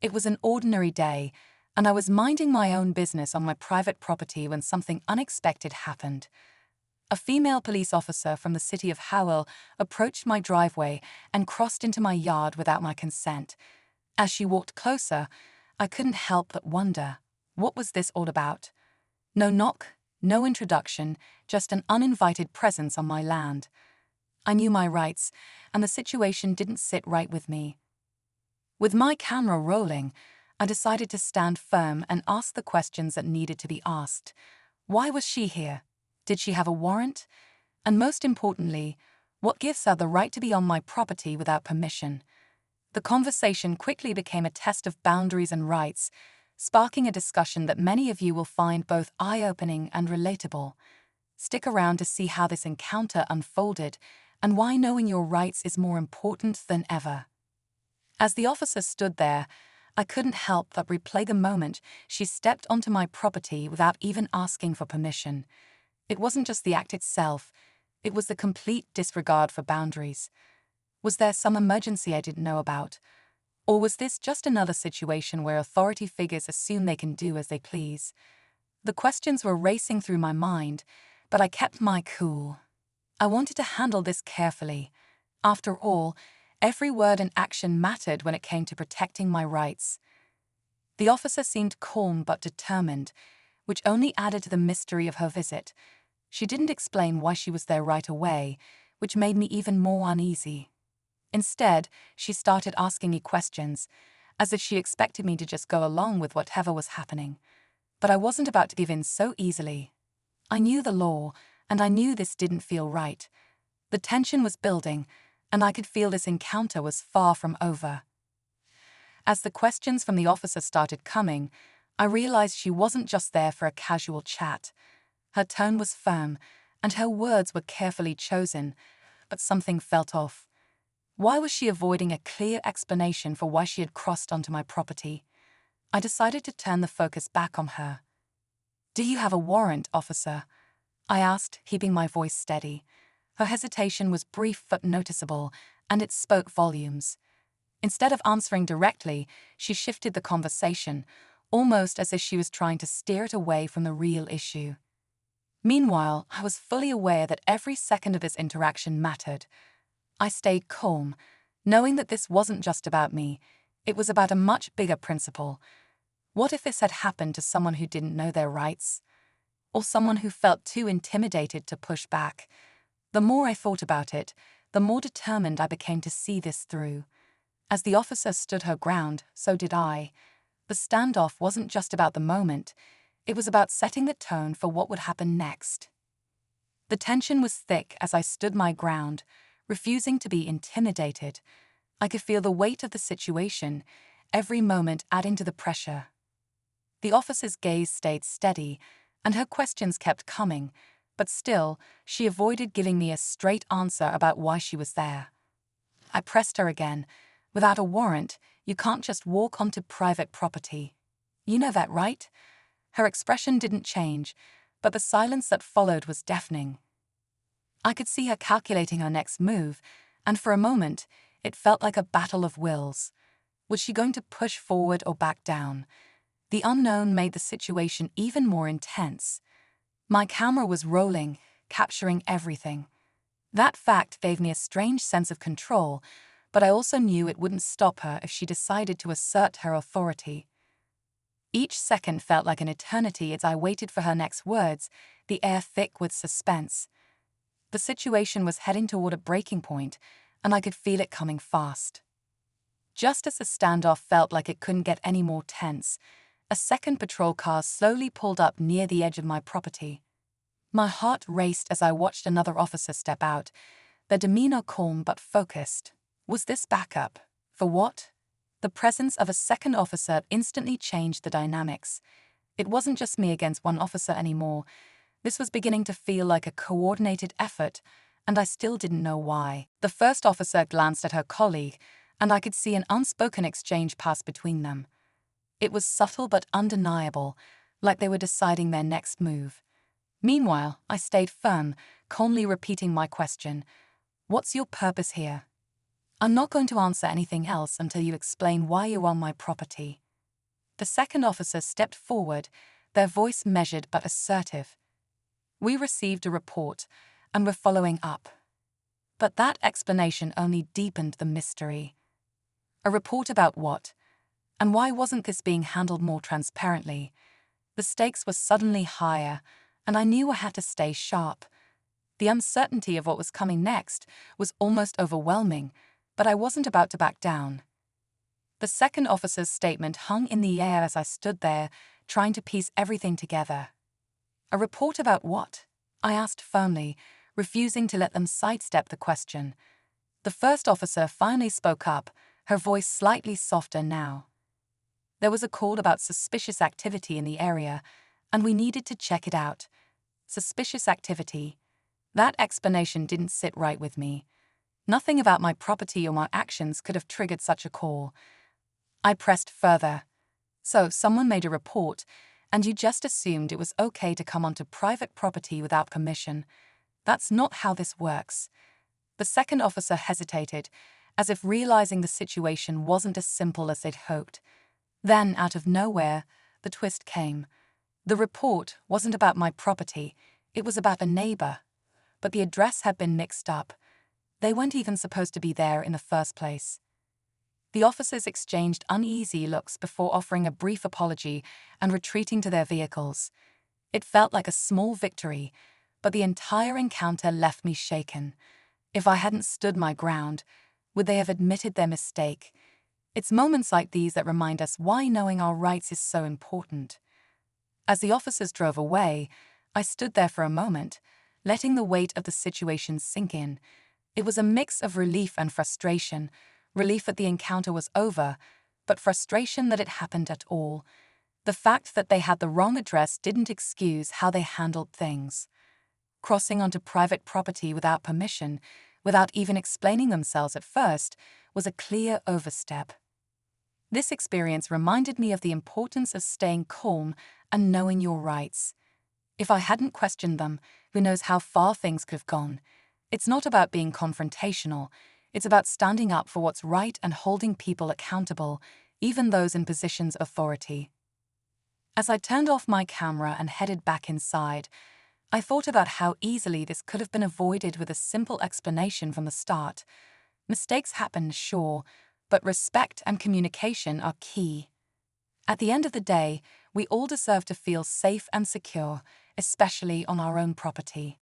It was an ordinary day, and I was minding my own business on my private property when something unexpected happened. A female police officer from the City of Howell approached my driveway and crossed into my yard without my consent. As she walked closer, I couldn't help but wonder, what was this all about? No knock, no introduction, just an uninvited presence on my land. I knew my rights, and the situation didn't sit right with me. With my camera rolling, I decided to stand firm and ask the questions that needed to be asked. Why was she here? Did she have a warrant? And most importantly, what gives her the right to be on my property without permission? The conversation quickly became a test of boundaries and rights, sparking a discussion that many of you will find both eye-opening and relatable. Stick around to see how this encounter unfolded and why knowing your rights is more important than ever. As the officer stood there, I couldn't help but replay the moment she stepped onto my property without even asking for permission. It wasn't just the act itself, it was the complete disregard for boundaries. Was there some emergency I didn't know about? Or was this just another situation where authority figures assume they can do as they please? The questions were racing through my mind, but I kept my cool. I wanted to handle this carefully. After all, every word and action mattered when it came to protecting my rights. The officer seemed calm but determined, which only added to the mystery of her visit. She didn't explain why she was there right away, which made me even more uneasy. Instead, she started asking me questions, as if she expected me to just go along with whatever was happening. But I wasn't about to give in so easily. I knew the law, and I knew this didn't feel right. The tension was building, and I could feel this encounter was far from over. As the questions from the officer started coming, I realized she wasn't just there for a casual chat. Her tone was firm, and her words were carefully chosen, but something felt off. Why was she avoiding a clear explanation for why she had crossed onto my property? I decided to turn the focus back on her. "Do you have a warrant, officer?" I asked, keeping my voice steady. Her hesitation was brief but noticeable, and it spoke volumes. Instead of answering directly, she shifted the conversation, almost as if she was trying to steer it away from the real issue. Meanwhile, I was fully aware that every second of this interaction mattered. I stayed calm, knowing that this wasn't just about me, it was about a much bigger principle. What if this had happened to someone who didn't know their rights? Or someone who felt too intimidated to push back? The more I thought about it, the more determined I became to see this through. As the officer stood her ground, so did I. The standoff wasn't just about the moment, it was about setting the tone for what would happen next. The tension was thick as I stood my ground, refusing to be intimidated. I could feel the weight of the situation, every moment adding to the pressure. The officer's gaze stayed steady, and her questions kept coming, but still, she avoided giving me a straight answer about why she was there. I pressed her again. "Without a warrant, you can't just walk onto private property. You know that, right?" Her expression didn't change, but the silence that followed was deafening. I could see her calculating her next move, and for a moment, it felt like a battle of wills. Was she going to push forward or back down? The unknown made the situation even more intense. My camera was rolling, capturing everything. That fact gave me a strange sense of control, but I also knew it wouldn't stop her if she decided to assert her authority. Each second felt like an eternity as I waited for her next words, the air thick with suspense. The situation was heading toward a breaking point, and I could feel it coming fast. Just as the standoff felt like it couldn't get any more tense, a second patrol car slowly pulled up near the edge of my property. My heart raced as I watched another officer step out, their demeanor calm but focused. Was this backup? For what? The presence of a second officer instantly changed the dynamics. It wasn't just me against one officer anymore. This was beginning to feel like a coordinated effort, and I still didn't know why. The first officer glanced at her colleague, and I could see an unspoken exchange pass between them. It was subtle but undeniable, like they were deciding their next move. Meanwhile, I stayed firm, calmly repeating my question. "What's your purpose here?" I'm not going to answer anything else until you explain why you're on my property. The second officer stepped forward, their voice measured but assertive. We received a report, and we're following up. But that explanation only deepened the mystery. A report about what? And why wasn't this being handled more transparently? The stakes were suddenly higher, and I knew I had to stay sharp. The uncertainty of what was coming next was almost overwhelming, but I wasn't about to back down. The second officer's statement hung in the air as I stood there, trying to piece everything together. A report about what? I asked firmly, refusing to let them sidestep the question. The first officer finally spoke up, her voice slightly softer now. There was a call about suspicious activity in the area, and we needed to check it out. Suspicious activity. That explanation didn't sit right with me. Nothing about my property or my actions could have triggered such a call. I pressed further. So someone made a report, and you just assumed it was okay to come onto private property without permission. That's not how this works. The second officer hesitated, as if realizing the situation wasn't as simple as they'd hoped. Then, out of nowhere, the twist came. The report wasn't about my property, it was about a neighbor. But the address had been mixed up. They weren't even supposed to be there in the first place. The officers exchanged uneasy looks before offering a brief apology and retreating to their vehicles. It felt like a small victory, but the entire encounter left me shaken. If I hadn't stood my ground, would they have admitted their mistake? It's moments like these that remind us why knowing our rights is so important. As the officers drove away, I stood there for a moment, letting the weight of the situation sink in. It was a mix of relief and frustration, relief that the encounter was over, but frustration that it happened at all. The fact that they had the wrong address didn't excuse how they handled things. Crossing onto private property without permission, without even explaining themselves at first, was a clear overstep. This experience reminded me of the importance of staying calm and knowing your rights. If I hadn't questioned them, who knows how far things could have gone. It's not about being confrontational. It's about standing up for what's right and holding people accountable, even those in positions of authority. As I turned off my camera and headed back inside, I thought about how easily this could have been avoided with a simple explanation from the start. Mistakes happen, sure, but respect and communication are key. At the end of the day, we all deserve to feel safe and secure, especially on our own property.